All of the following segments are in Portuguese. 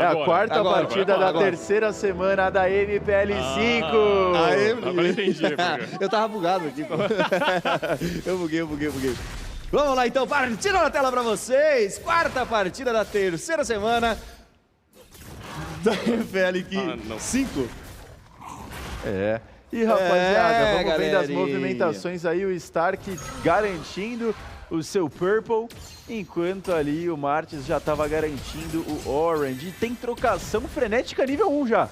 É a quarta partida da terceira semana da MPL5. Agora entendi. Eu tava bugado aqui, pô. Eu buguei. Vamos lá, então. Partida na tela pra vocês. Quarta partida da terceira semana da MPL5. É. E, rapaziada, vamos vendo as galerinha. movimentações aí. O Stark garantindo o seu Purple, enquanto ali o Martins já estava garantindo o Orange. E tem trocação frenética nível 1 já.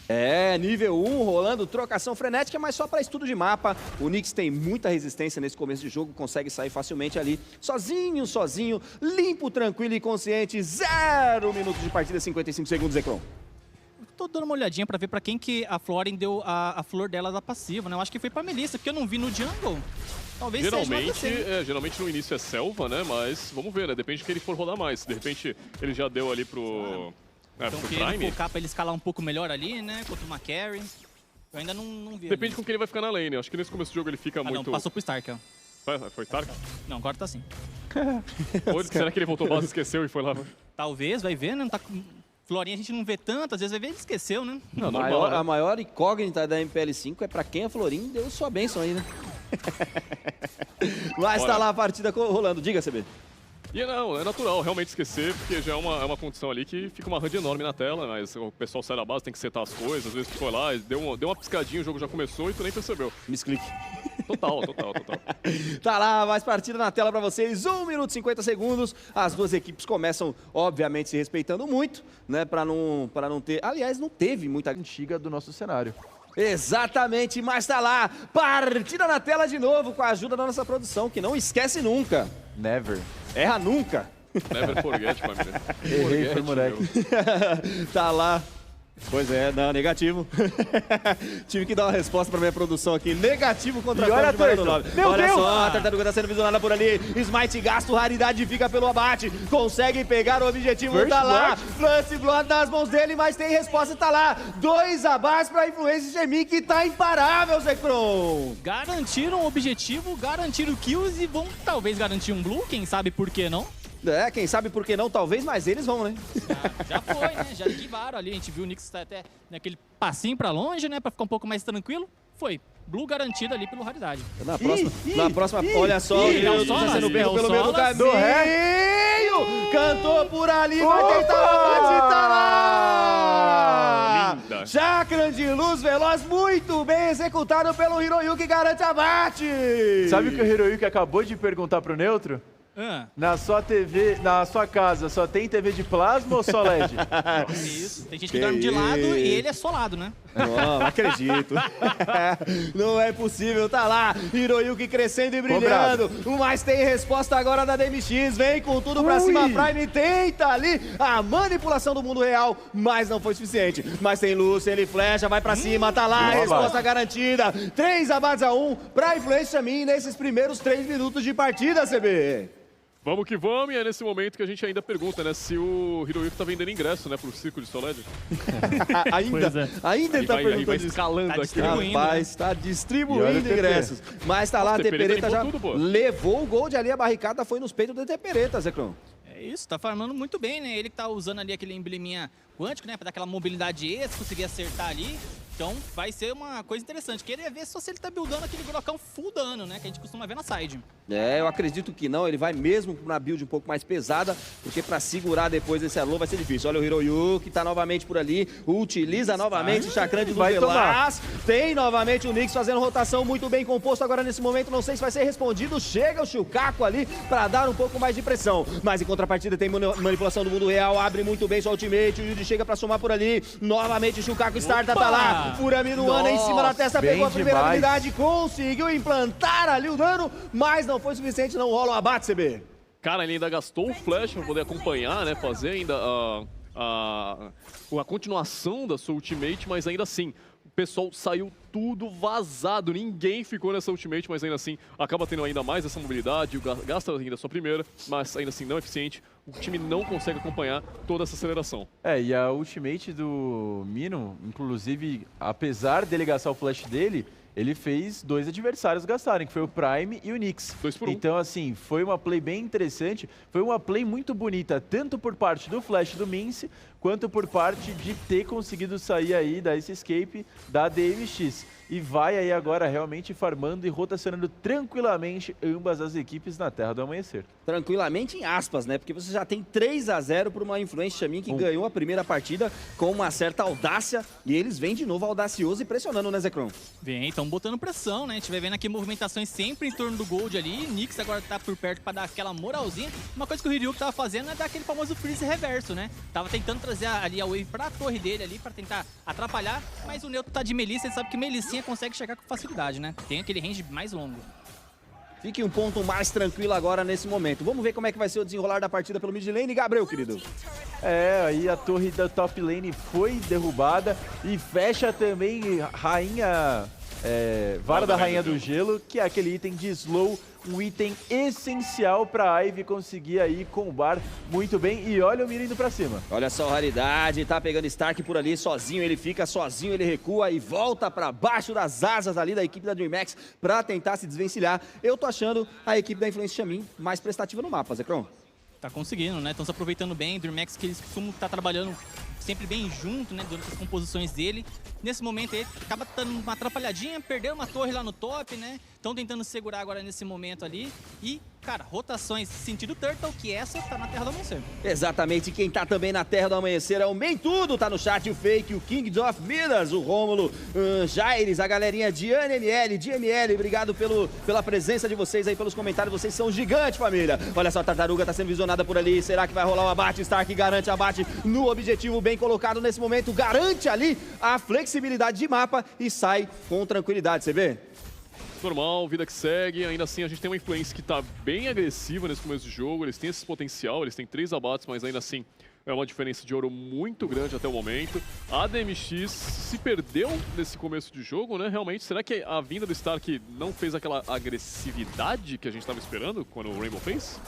É, nível 1, rolando trocação frenética, mas só para estudo de mapa. O Nyx tem muita resistência nesse começo de jogo, consegue sair facilmente ali, sozinho, limpo, tranquilo e consciente. 0 minutos de partida, 55 segundos, Zekron. Tô dando uma olhadinha pra ver pra quem que a Florin deu a flor dela da passiva, né? Eu acho que foi pra Melissa, porque eu não vi no jungle. Talvez geralmente no início é selva, né? Mas vamos ver, né? Depende de que ele for rodar mais. De repente ele já deu ali pro... Então pro querendo Prime. focar pra ele escalar um pouco melhor ali, né? Contra uma carry. Eu ainda não vi. Depende com quem ele vai ficar na lane. Acho que nesse começo do jogo ele fica muito... Não, passou pro Stark, ó. Foi Stark? Não, agora tá assim. Ou será que ele voltou base, esqueceu e foi lá? Talvez, vai ver, né? Não tá... Florinha a gente não vê tanto, às vezes vai ver ele esqueceu, né? Não, normal, né? A maior incógnita da MPL5 é pra quem a Florin deu sua bênção aí, né? Mas tá lá a partida rolando. Diga, CB. E não, é natural realmente esquecer, porque já é uma condição ali que fica uma HUD enorme na tela, mas o pessoal sai da base, tem que setar as coisas, às vezes tu foi lá, deu uma piscadinha, o jogo já começou e tu nem percebeu. Misclick. Total. Tá lá, mais partida na tela pra vocês, 1 minuto e 50 segundos. As duas equipes começam, obviamente, se respeitando muito, né, pra não ter... Aliás, não teve muita Antiga do nosso cenário. Exatamente, mas tá lá, partida na tela de novo, com a ajuda da nossa produção, que não esquece nunca. Never. Erra nunca. Never forget, família. Errei, foi moleque. Tá lá. Pois é, não, negativo. Tive que dar uma resposta pra minha produção aqui. Negativo contra E olha a a Turtle. Meu Olha Deus! só, a tartaruga tá sendo visionada por ali. Smite gasto, raridade fica pelo abate. Consegue pegar o objetivo, First tá lá. blood. First Blood nas mãos dele, mas tem resposta, tá lá. 2 abates pra influência Gemi, que tá imparável, Zekron. Garantiram o objetivo, garantiram kills e vão talvez garantir um blue, quem sabe por que não? É, quem sabe por que não, talvez, mas eles vão, né? Já foi, né? Já esquivaram ali. A gente viu o Nyx até naquele passinho pra longe, né? Pra ficar um pouco mais tranquilo. Foi. Blue garantido ali pelo raridade. Na próxima, olha só, o Nilton tá sendo pego pelo meio do caminho. Cantou por ali, vai tentar o abate, tá lá! Linda. Chakra de luz veloz, muito bem executado pelo Hiroyuki, garante abate! Sabe o que o Hiroyuki acabou de perguntar pro Neutro? Na sua TV, na sua casa, só tem TV de plasma ou só LED? Isso. Tem gente que dorme de lado e ele é solado, né? Não acredito. Não é possível, tá lá. Hiroyuki crescendo e brilhando. Mas tem resposta agora da DMX. Vem com tudo pra cima. Prime tenta ali a manipulação do mundo real, mas não foi suficiente. Mas tem luz, ele flecha, vai pra cima, tá lá. Resposta garantida. 3 abates a 1 pra influência mim nesses primeiros 3 minutos de partida, CB. Vamos que vamos, e é nesse momento que a gente ainda pergunta, né, se o Hiroyuki tá vendendo ingresso, né, pro Circo de Soled. Ainda ele tá perguntando vai isso. escalando Tá aqui. distribuindo. Rapaz, tá distribuindo ingressos. Mas tá lá, a Tepereta já tudo, pô. levou o Gold ali, a barricada foi nos peitos da Tepereta, Zekron. É isso, tá farmando muito bem, né? Ele que tá usando ali aquele embleminha quântico, né? Pra dar aquela mobilidade extra, conseguir acertar ali. Então vai ser uma coisa interessante. Queria ver só se ele tá buildando aquele Grocão full dano, né? Que a gente costuma ver na side. É, eu acredito que não. Ele vai mesmo na build um pouco mais pesada, porque pra segurar depois esse Arlô vai ser difícil. Olha o Hiroyuki, tá novamente por ali. Utiliza novamente o Chakram de Luz Veloz. Tem novamente o Nyx fazendo rotação muito bem composto agora nesse momento. Não sei se vai ser respondido. Chega o Shukaku ali pra dar um pouco mais de pressão. Mas em contrapartida tem manipulação do mundo real. Abre muito bem sua ultimate. O Yuji chega pra somar por ali. Novamente o Shukaku starta, tá lá. Furami no Ana em cima da testa, pegou a primeira habilidade, conseguiu implantar ali o dano, mas não foi suficiente, não rola o abate, CB. Cara, ele ainda gastou o flash pra poder acompanhar, né, fazer ainda a continuação da sua ultimate, mas ainda assim, o pessoal saiu tudo vazado, ninguém ficou nessa ultimate, mas ainda assim acaba tendo ainda mais essa mobilidade, gasta ainda a sua primeira, mas ainda assim não é eficiente, o time não consegue acompanhar toda essa aceleração. É, e a ultimate do Mino, inclusive, apesar dele gastar o flash dele, ele fez 2 adversários gastarem, que foi o Prime e o Nyx. 2 por 1. Então, assim, foi uma play bem interessante, foi uma play muito bonita, tanto por parte do flash do Mince, quanto por parte de ter conseguido sair aí da Ice Escape da DMX. E vai aí agora realmente farmando e rotacionando tranquilamente ambas as equipes na Terra do Amanhecer. Tranquilamente em aspas, né? Porque você já tem 3-0 para uma Influence Xamã que ganhou a primeira partida com uma certa audácia. E eles vêm de novo audacioso e pressionando, né, Zekrom? Vem, estão botando pressão, né? A gente vai vendo aqui movimentações sempre em torno do Gold ali. Nix agora tá por perto para dar aquela moralzinha. Uma coisa que o Hiryuki tava fazendo é dar aquele famoso freeze reverso, né? Tava tentando trazer ali a wave pra torre dele ali, para tentar atrapalhar. Mas o neutro tá de Melissa, ele sabe que Melissinha consegue chegar com facilidade, né? Tem aquele range mais longo. Fique um ponto mais tranquilo agora nesse momento. Vamos ver como é que vai ser o desenrolar da partida pelo mid lane, Gabriel, querido. Aí a torre da top lane foi derrubada e fecha também Rainha... Vara da Rainha do Gelo, que é aquele item de slow, um item essencial para a Ivy conseguir aí combar muito bem. E olha o Mira indo pra cima. Olha só a raridade, tá pegando Stark por ali, sozinho ele fica, sozinho ele recua e volta para baixo das asas ali da equipe da DreamHack para tentar se desvencilhar. Eu tô achando a equipe da Influence Xamã mais prestativa no mapa, Zekrom. Tá conseguindo, né? Estão se aproveitando bem. DreamHack, que eles costumam estar trabalhando sempre bem junto, né? Durante as composições dele. Nesse momento ele acaba dando uma atrapalhadinha, perdeu uma torre lá no top, né? Estão tentando segurar agora nesse momento ali. E, cara, rotações sentido Turtle, que essa tá na Terra do Amanhecer. Exatamente, quem tá também na Terra do Amanhecer é o Mentudo, tá no chat, o Fake, o King of Midas, o Rômulo, Jaires, a galerinha de ANML, de ML, obrigado pela presença de vocês aí, pelos comentários, vocês são gigantes, família. Olha só, a Tartaruga tá sendo visionada por ali, será que vai rolar o abate? Stark garante abate no objetivo bem colocado nesse momento, garante ali a flexibilidade de mapa e sai com tranquilidade, você vê? Normal, vida que segue, ainda assim a gente tem uma Influence que tá bem agressiva nesse começo de jogo, eles têm esse potencial, eles têm 3 abates, mas ainda assim é uma diferença de ouro muito grande até o momento. A DMX se perdeu nesse começo de jogo, né, realmente, será que a vinda do Stark não fez aquela agressividade que a gente estava esperando quando o Rainbow fez?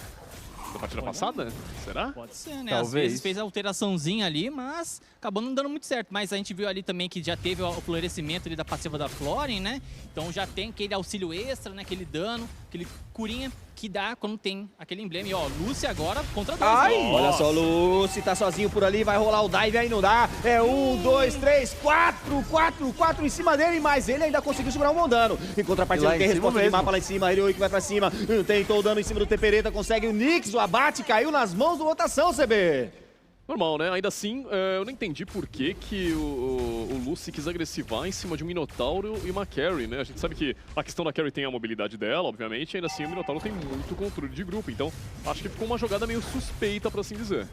Da partida passada? Será? Pode ser, né? Talvez. Às vezes fez a alteraçãozinha ali, mas acabou não dando muito certo. Mas a gente viu ali também que já teve o florescimento ali da passiva da Floren, né? Então já tem aquele auxílio extra, né? Aquele dano, aquele curinha que dá quando tem aquele emblema. E ó, Lucy agora contra 2. Olha só, Lucy tá sozinho por ali, vai rolar o dive, aí não dá. É 1, 2, 3, 4 em cima dele, mas ele ainda conseguiu segurar um bom dano. Em contrapartida, tem resposta de mapa lá em cima, Heroic vai pra cima, tentou o dano em cima do Tepereta, consegue o Nix, o abate caiu nas mãos do Rotação, CB. Normal, né? Ainda assim, eu não entendi por que o Lucy quis agressivar em cima de um Minotauro e uma Carry, né? A gente sabe que a questão da Carry tem a mobilidade dela, obviamente, ainda assim o Minotauro tem muito controle de grupo, então acho que ficou uma jogada meio suspeita, por assim dizer.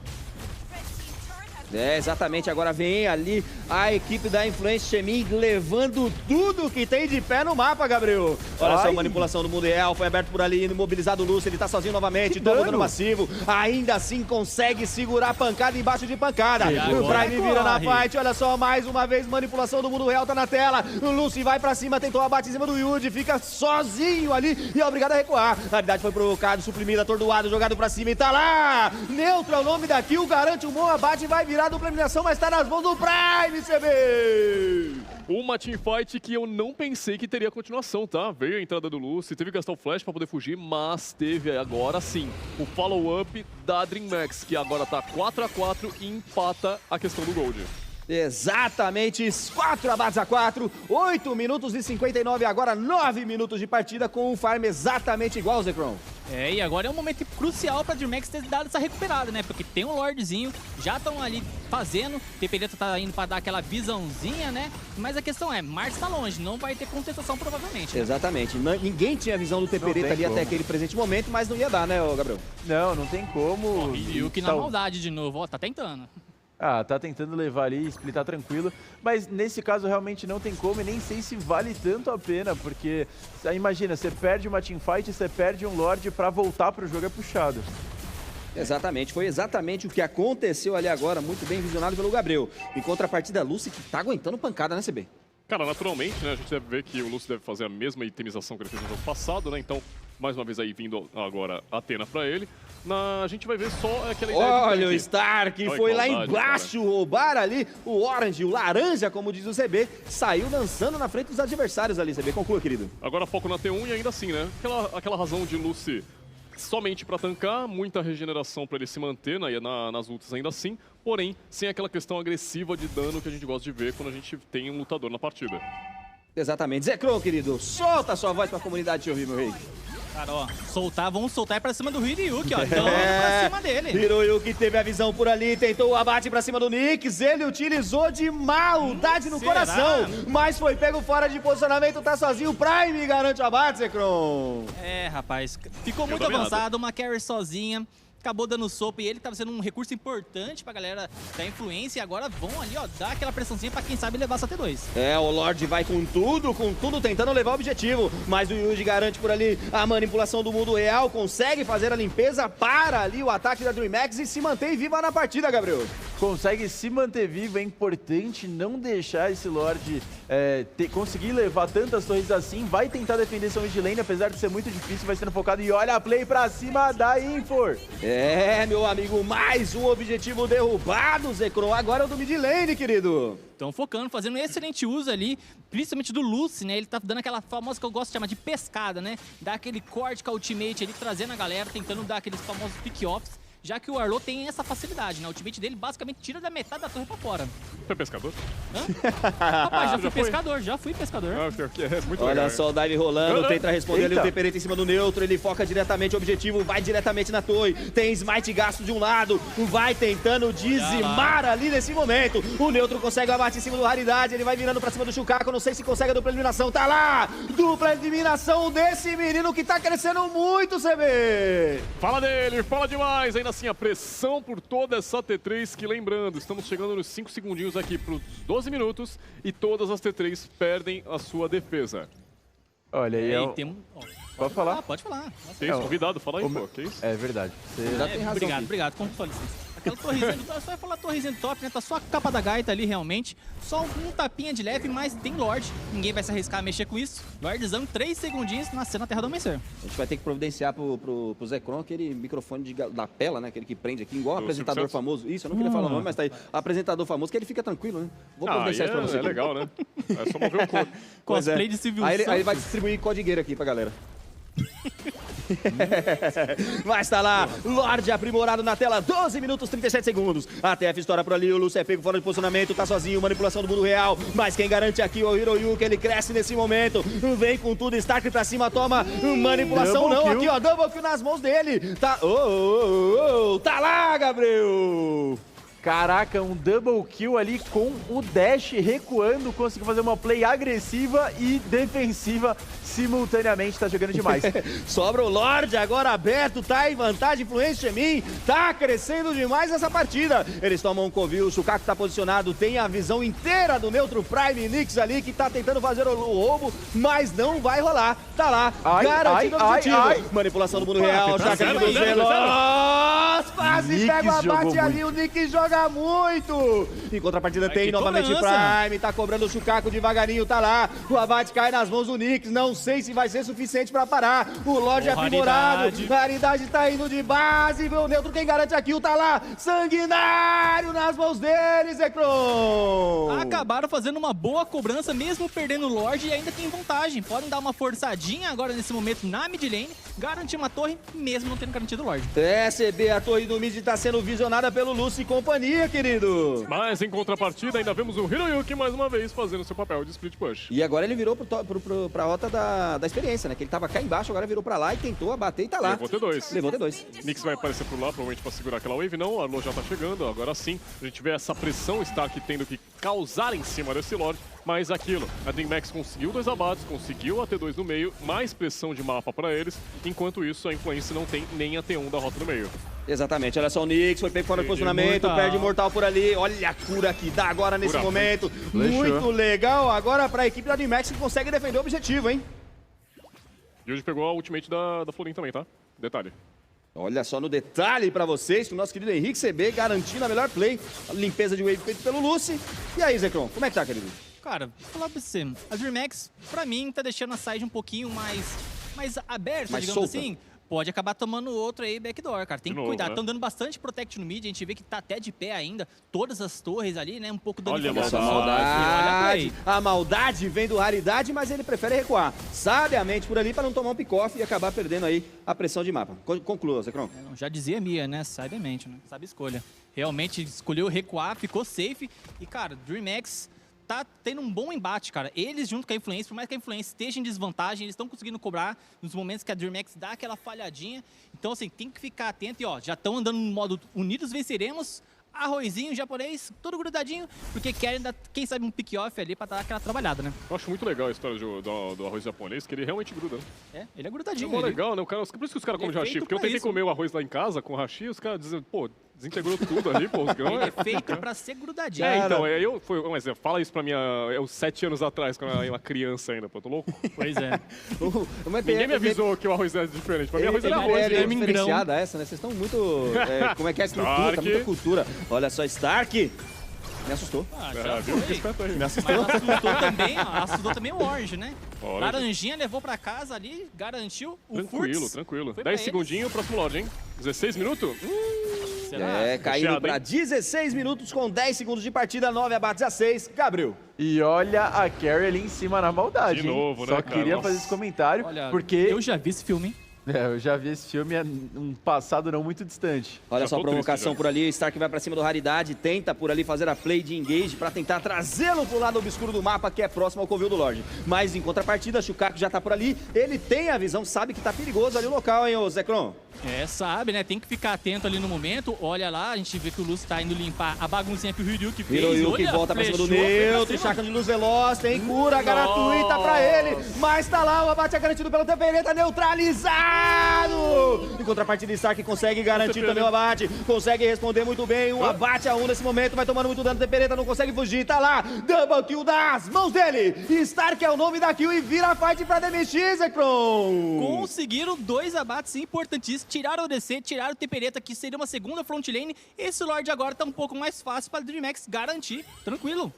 Exatamente, agora vem ali a equipe da Influence Xamã levando tudo que tem de pé no mapa, Gabriel. Olha só a manipulação do mundo real, foi aberto por ali, imobilizado o Lúcio, ele tá sozinho novamente, toma dano massivo, ainda assim consegue segurar pancada embaixo de pancada. O Prime vira na fight, olha só, mais uma vez manipulação do mundo real tá na tela, o Lúcio vai pra cima, tentou abate em cima do Yuji, fica sozinho ali e é obrigado a recuar. A realidade foi provocado, suprimido, atordoado, jogado pra cima e tá lá! Neutro é o nome da kill, garante um bom abate e vai virar dupla eliminação, mas tá nas mãos do Prime, CB! Uma teamfight que eu não pensei que teria continuação, tá? Veio a entrada do Lucy, teve que gastar o flash pra poder fugir, mas teve agora sim o follow-up da DreamHack, que agora tá 4-4 e empata a questão do Gold. Exatamente, 4 abates a 4, 8 minutos e 59, agora 9 minutos de partida com um farm exatamente igual, Zekrom. E agora é um momento crucial pra DreamHack ter dado essa recuperada, né? Porque tem um Lordzinho, já estão ali fazendo, Tepereta tá indo pra dar aquela visãozinha, né? Mas a questão é, Mars tá longe, não vai ter contestação provavelmente. Né? Exatamente, ninguém tinha visão do Tepereta ali até aquele presente momento, mas não ia dar, né, Gabriel? Não tem como. E o que na maldade de novo, ó, tá tentando. Tá tentando levar ali, splitar tranquilo, mas nesse caso realmente não tem como e nem sei se vale tanto a pena, porque imagina, você perde uma teamfight, você perde um Lorde pra voltar pro jogo é puxado. Exatamente, foi exatamente o que aconteceu ali agora, muito bem visionado pelo Gabriel. Em contrapartida, a Lucy que tá aguentando pancada, né, CB? Cara, naturalmente, né, a gente deve ver que o Lucy deve fazer a mesma itemização que ele fez no jogo passado, né, então, mais uma vez aí vindo agora a Athena pra ele. A gente vai ver só aquela ideia. Olha o Stark, foi lá embaixo roubar ali o Orange, o laranja, como diz o CB, saiu dançando na frente dos adversários ali, CB. Conclua, querido. Agora foco na T1 e ainda assim, né? Aquela razão de Lucy somente para tancar, muita regeneração para ele se manter nas ultas ainda assim, porém, sem aquela questão agressiva de dano que a gente gosta de ver quando a gente tem um lutador na partida. Exatamente. Zekrom, querido, solta a sua voz pra comunidade te ouvir, meu rei. Cara, ó, vamos soltar pra cima do Hiroyuki, ó. Então, pra cima dele. Hiroyuki teve a visão por ali, tentou o abate pra cima do Nyx, ele utilizou de maldade no coração, mas foi pego fora de posicionamento, tá sozinho, o Prime garante o abate, Zekrom. É, rapaz, ficou muito avançado, uma carry sozinha. Acabou dando sopa e ele tava sendo um recurso importante pra galera da influência e agora vão ali, ó, dar aquela pressãozinha pra quem sabe levar essa T2. É, o Lorde vai com tudo tentando levar o objetivo, mas o Yuji garante por ali a manipulação do mundo real, consegue fazer a limpeza, para ali o ataque da DreamHack e se mantém viva na partida, Gabriel. Consegue se manter vivo, é importante não deixar esse Lorde conseguir levar tantas torres assim, vai tentar defender seu mid lane, apesar de ser muito difícil, vai sendo focado e olha a play pra cima da Infor. É, meu amigo, mais um objetivo derrubado, Zekrom. Agora é o do mid lane, querido. Estão focando, fazendo um excelente uso ali, principalmente do Lucy, né? Ele tá dando aquela famosa que eu gosto de chamar de pescada, né? Dá aquele corte com a ultimate ali, trazendo a galera, tentando dar aqueles famosos pick-offs, já que o Arlo tem essa facilidade, né? O ultimate dele basicamente tira da metade da torre pra fora. Foi pescador? Hã? Rapaz, já fui pescador. É muito Olha legal, só o dive rolando, tenta responder ali o Temperate em cima do neutro, ele foca diretamente o objetivo, vai diretamente na torre, tem smite gasto de um lado, vai tentando dizimar ali nesse momento. O neutro consegue o abate em cima do Raridade, ele vai virando pra cima do Shukaku, não sei se consegue a dupla eliminação, tá lá! Dupla eliminação desse menino que tá crescendo muito, CB! Fala dele, fala demais, ainda assim, a pressão por toda essa T3, que lembrando, estamos chegando nos 5 segundinhos aqui para os 12 minutos e todas as T3 perdem a sua defesa. Olha aí, pode falar? Pode falar. Que isso, convidado, fala aí, pô, que isso? É verdade. Obrigado, com sua licença. Aquela torrezinha, só vai falar torrezinha top, né? Tá só a capa da gaita ali, realmente. Só um tapinha de leve, mas tem Lorde. Ninguém vai se arriscar a mexer com isso. Lordezão, 3 segundinhos, nascendo na Terra do Amanhecer. A gente vai ter que providenciar pro Zekrom aquele microfone da pela, né? Aquele que prende aqui, igual apresentador famoso. Isso, eu não queria falar o nome, mas tá aí. Apresentador famoso, que ele fica tranquilo, né? Vou providenciar isso pra você. É legal, né? É só mover o corpo. Cosplay de Civil Aí ele vai distribuir codigueiro aqui pra galera. Mas tá lá, Lorde aprimorado na tela, 12 minutos 37 segundos. A TF estoura por ali, o Lúcio é pego fora de posicionamento, tá sozinho, manipulação do mundo real. Mas quem garante aqui é o Hiroyuki, ele cresce nesse momento. Vem com tudo, Stark pra cima, toma manipulação, não, aqui ó, double kill nas mãos dele. Tá, tá lá, Gabriel. Caraca, um double kill ali com o Dash recuando, conseguiu fazer uma play agressiva e defensiva simultaneamente, tá jogando demais. Sobra o Lorde agora aberto, tá em vantagem, influência em mim, tá crescendo demais essa partida. Eles tomam um covil, o Shukaku tá posicionado, tem a visão inteira do neutro Prime Nyx ali, que tá tentando fazer o roubo, mas não vai rolar. Tá lá, garantindo o objetivo. Manipulação do mundo real, Chakra do Veloz, quase pega o abate ali, o Nyx joga muito. Em contrapartida tem novamente Prime, tá cobrando o Shukaku devagarinho, tá lá. O abate cai nas mãos do Nyx, não sei se vai ser suficiente pra parar. O Lorde é aprimorado, Raridade tá indo de base, o neutro quem garante a kill tá lá. Sanguinário nas mãos dele, Zekrom. Acabaram fazendo uma boa cobrança, mesmo perdendo o Lorde e ainda tem vantagem. Podem dar uma forçadinha agora nesse momento na mid lane, garantir uma torre, mesmo não tendo garantido o Lorde. CB, a torre do mid tá sendo visionada pelo Lucy e companhia, querido. Mas em contrapartida ainda vemos o Hiroyuki mais uma vez fazendo seu papel de split push. E agora ele virou pra rota da experiência, né? Que ele tava cá embaixo, agora virou pra lá e tentou abater e tá lá. Levou T2. Levou T2. Nyx vai aparecer por lá, provavelmente pra segurar aquela wave. Não, a Arlo já tá chegando, agora sim. A gente vê essa pressão Stark tendo que causar em cima desse Lorde. Mas aquilo, a DreamHack conseguiu 2 abates, conseguiu a T2 no meio, mais pressão de mapa pra eles. Enquanto isso, a Influence não tem nem a T1 da rota no meio. Exatamente, olha só o Nyx, foi pego fora do posicionamento, perde Mortal por ali, olha a cura que dá agora nesse momento, muito legal, agora pra equipe da DreamHack que consegue defender o objetivo, hein? E hoje pegou a ultimate da Florin também, tá? Detalhe. Olha só no detalhe pra vocês, que o nosso querido Henrique CB garantindo a melhor play, a limpeza de wave feita pelo Lucy. E aí, Zekrom, como é que tá, querido? Cara, vou falar pra você, a DreamHack, pra mim, tá deixando a side um pouquinho mais aberta, mais digamos solta. assim. pode acabar tomando outro aí backdoor, cara. Tem De que novo, cuidar. né? Estão dando bastante protect no mid, a gente vê que tá até de pé ainda. Todas as torres ali, né? Um pouco dando Olha a informação. Maldade. A maldade vem do Raridade, mas ele prefere recuar sabiamente por ali para não tomar um pick-off e acabar perdendo aí a pressão de mapa. Conclua, Zekron. Já dizia Mia, né? Sabiamente, né? Sabe escolha. Realmente escolheu recuar, ficou safe. E, cara, DreamHack tá tendo um bom embate, cara. Eles, junto com a Influência, por mais que a Influência esteja em desvantagem, eles estão conseguindo cobrar nos momentos que a DreamHack dá aquela falhadinha. Então, assim, tem que ficar atento. E, ó, já estão andando no modo unidos venceremos. Arrozinho japonês, todo grudadinho, porque querem dar, quem sabe, um pick-off ali pra dar aquela trabalhada, né? Eu acho muito legal a história do arroz japonês, que ele realmente gruda. É, ele é É grudadinho. mó ele- legal, né? Por isso que os caras comem Ele é hashi. feito Porque eu pra tentei isso. comer o arroz lá em casa com hashi, os caras dizem, pô, desintegrou tudo ali, pô. Os grãos Ele é feito pra ser grudadinho. É, então, mas fala isso pra mim, uns 7 anos atrás, quando eu era uma criança ainda, pô, tô louco? Pois é. Ninguém me avisou que o arroz era diferente. Pra mim, arroz era arroz. É né? diferenciada essa, né? Vocês estão muito... como é que é? Cultura, tá Stark. muita cultura. Olha só, Stark. Me assustou. Ah, É, já viu? Fica foi. esperto aí. Mas assustou também, ó, assustou também o Orange, né? Orange. Laranjinha levou pra casa ali, garantiu o Tranquilo, Furts. tranquilo. Foi pra 10 eles. segundinhos, próximo Lorde, hein? 16 minutos? Será? É, caindo Fechado, para hein? 16 minutos com 10 segundos de partida, 9 abates a 6. Gabriel. E olha a Carrie ali em cima na maldade, De hein? novo, né, Só cara? queria Nossa. fazer esse comentário, Olha, porque eu já vi esse filme, hein? eu já vi esse filme há um passado não muito distante. Olha Já só a tô triste, provocação já. por ali, Stark vai pra cima do Raridade, tenta por ali fazer a play de engage pra tentar trazê-lo pro lado obscuro do mapa, que é próximo ao covil do Lorde. Mas em contrapartida, Shukaku já tá por ali, ele tem a visão, sabe que tá perigoso ali o local, hein, ô Zekron? É, sabe, né? Tem que ficar atento ali no momento. Olha lá, a gente vê que o Lúcio tá indo limpar a baguncinha que o Hiryuki fez. Hiroyuki Olha, volta pra cima do flechou, foi pra neutro, cima. Chakra de luz veloz, tem cura gratuita pra ele, mas tá lá, o abate é garantido pelo Tempereta, neutralizado! Em contrapartida, Stark consegue garantir também o abate, consegue responder muito bem, um abate a 1 nesse momento, vai tomando muito dano, Tempereta não consegue fugir, tá lá, double kill das mãos dele, Stark é o nome da kill e vira a fight pra DMX, Zekron! Conseguiram 2 abates importantíssimos, tiraram o DC, tiraram o Tempereta, que seria uma segunda front lane. Esse Lorde agora tá um pouco mais fácil pra DreamHack garantir, tranquilo.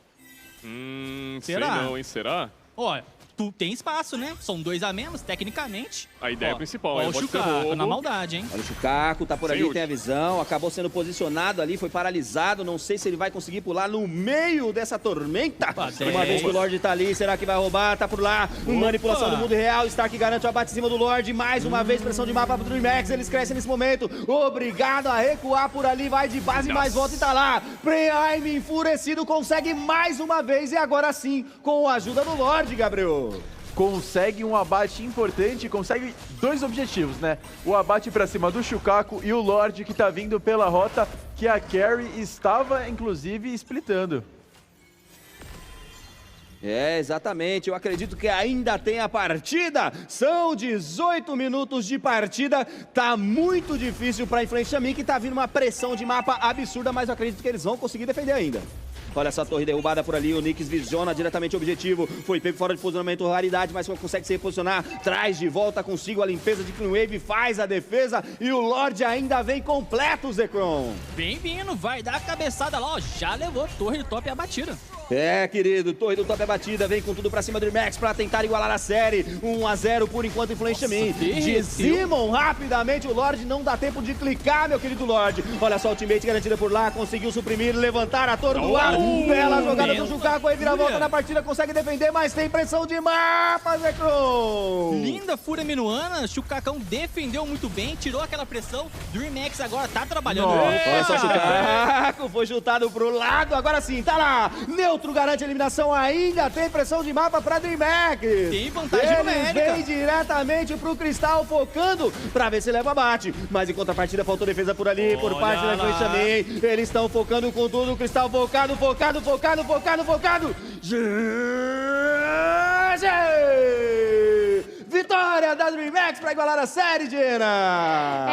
Sei Será? não, hein? Será? Ó, tu tem espaço, né? São 2 a menos, tecnicamente. A ideia Ó, principal, ó aí o pode ser Shukaku roubo. na maldade, hein? Olha o Shukaku, tá por Sem ali, ult. tem a visão, acabou sendo posicionado ali, foi paralisado, não sei se ele vai conseguir pular no meio dessa tormenta. Opa, Uma vez que o Lorde tá ali, será que vai roubar? Tá por lá, manipulação do mundo real, Stark garante o abate em cima do Lorde, mais uma vez pressão de mapa pro DreamHack, eles crescem nesse momento, obrigado a recuar por ali, vai de base, mais volta e tá lá. Prime enfurecido consegue mais uma vez e agora sim, com a ajuda do Lorde, Gabriel. Consegue um abate importante, consegue 2 objetivos, né? O abate pra cima do Shukaku e o Lorde que tá vindo pela rota que a Carrie estava, inclusive, splitando. É, exatamente. Eu acredito que ainda tem a partida. São 18 minutos de partida. Tá muito difícil para Influência Min, que tá vindo uma pressão de mapa absurda, mas eu acredito que eles vão conseguir defender ainda. Olha essa torre derrubada por ali, o Nyx visiona diretamente o objetivo, foi pego fora de posicionamento, Raridade, mas consegue se reposicionar, traz de volta consigo a limpeza de Clean Wave, faz a defesa e o Lorde ainda vem completo, Zekron. Bem vindo, vai dar a cabeçada lá, ó, já levou torre do top abatida. É, querido, torre do top é batida, vem com tudo pra cima do DreamHack pra tentar igualar a série, 1-0 por enquanto Influência Min. Dizimam rapidamente o Lorde, não dá tempo de clicar, meu querido Lorde. Olha só, o ultimate garantida por lá, conseguiu suprimir, levantar a torre do ar. Bela jogada do Shukaku, aí vira a volta na partida, consegue defender, mas tem pressão de mapa, Zekron. Linda fúria minuana, Shukakão defendeu muito bem, tirou aquela pressão, DreamHack agora tá trabalhando. Nossa, Olha só o Shukaku, foi chutado pro lado, agora sim, tá lá. Neutro garante a eliminação, ainda tem pressão de mapa pra DreamHack. Tem vantagem Ele numérica. vem diretamente pro Cristal, focando pra ver se leva abate. Mas em contrapartida, faltou defesa por ali, por Olha parte da lá. Influência Min. Eles estão focando com tudo, o Cristal focado, focado, focado, focado, focado. GG! Vitória da DreamHack pra igualar a série, Dina!